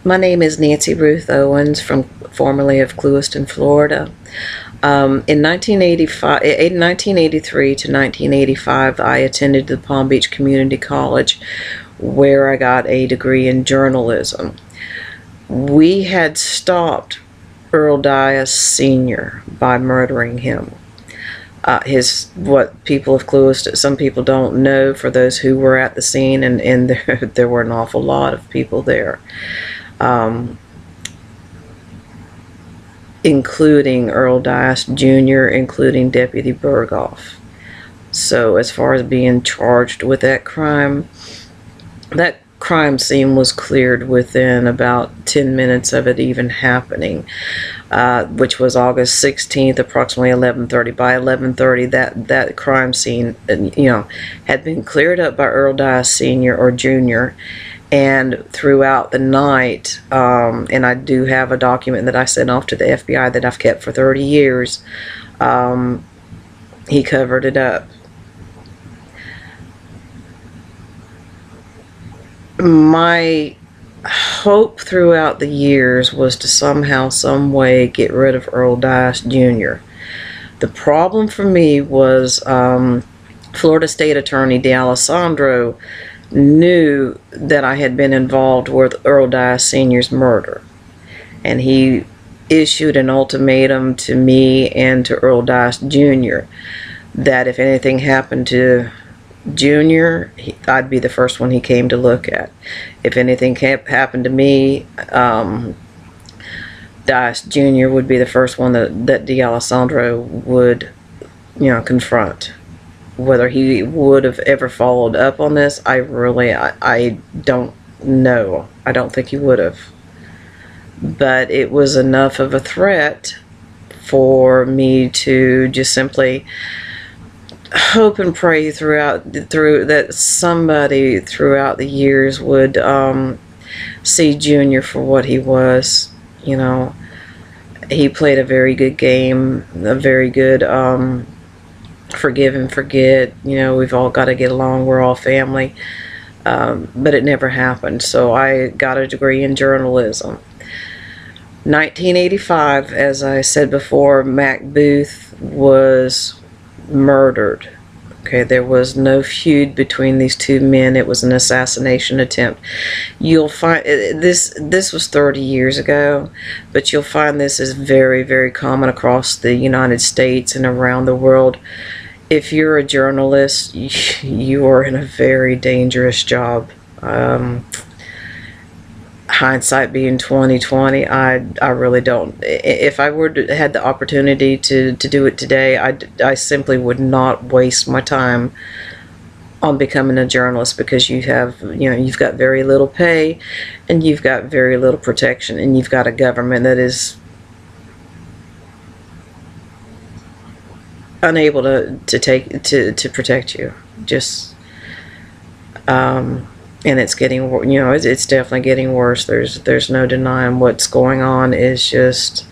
My name is Nancy Ruth Owens, from formerly of Clewiston, Florida. In 1983 to 1985, I attended the Palm Beach Community College, where I got a degree in journalism. We had stopped Earl Dias Sr. by murdering him. What people of Clewiston, some people don't know, for those who were at the scene, and there were an awful lot of people there. Including Earl Dias Jr., including Deputy Berghoff. So as far as being charged with that crime scene was cleared within about 10 minutes of it even happening, which was August 16th, approximately 11:30. By 11:30, that crime scene, had been cleared up by Earl Dias Sr. or Jr., and throughout the night, and I do have a document that I sent off to the FBI that I've kept for 30 years, he covered it up. My hope throughout the years was to somehow, some way, get rid of Earl Dias Jr. The problem for me was Florida State Attorney D'Alessandro knew that I had been involved with Earl Dias Sr.'s murder, and he issued an ultimatum to me and to Earl Dias Jr. that if anything happened to Jr., I'd be the first one he came to look at. If anything happened to me, Dias Jr. would be the first one that D'Alessandro would, confront. Whether he would have ever followed up on this, I don't know. I don't think he would have. But it was enough of a threat for me to just simply hope and pray through that somebody throughout the years would see Junior for what he was. He played a very good game, a very good forgive and forget. We've all got to get along. We're all family. But it never happened. So I got a degree in journalism. 1985, as I said before, Mac Booth was murdered. Okay, there was no feud between these two men. It was an assassination attempt. You'll find this was 30 years ago, but you'll find this is very, very common across the United States and around the world. If you're a journalist, you are in a very dangerous job. Hindsight being 20/20, I really don't. If I were to had the opportunity to do it today, I simply would not waste my time on becoming a journalist, because you've got very little pay, and you've got very little protection, and you've got a government that is unable to protect you. Just and it's getting, it's definitely getting worse. There's no denying what's going on. Is just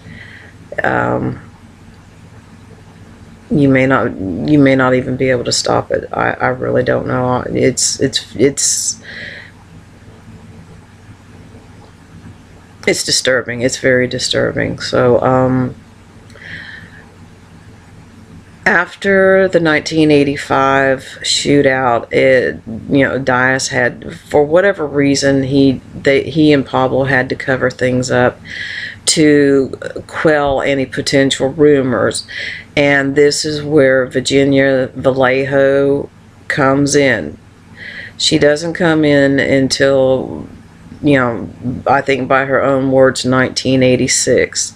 you may not even be able to stop it. I really don't know. It's disturbing. It's very disturbing. So after the 1985 shootout, Dias had, for whatever reason, he and Pablo had to cover things up to quell any potential rumors. And this is where Virginia Vallejo comes in. She doesn't come in until, I think by her own words, 1986.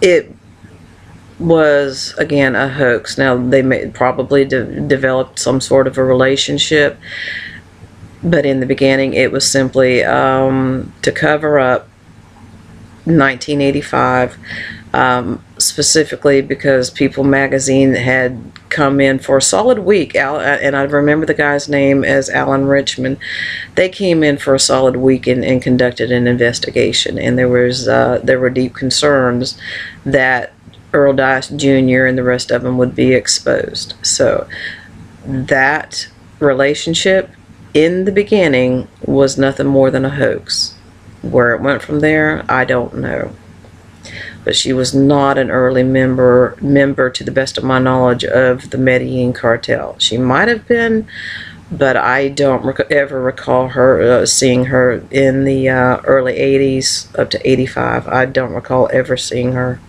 It was, again, a hoax. Now, they probably developed some sort of a relationship, but in the beginning it was simply to cover up 1985, specifically because People magazine had come in for a solid week, and I remember the guy's name as Alan Richmond. They came in for a solid week and conducted an investigation, and there were deep concerns that Earl Dias Jr. and the rest of them would be exposed. So that relationship in the beginning was nothing more than a hoax. Where it went from there, I don't know. But she was not an early member, to the best of my knowledge, of the Medellin cartel. She might have been, but I don't ever recall her seeing her in the early 80s up to 85. I don't recall ever seeing her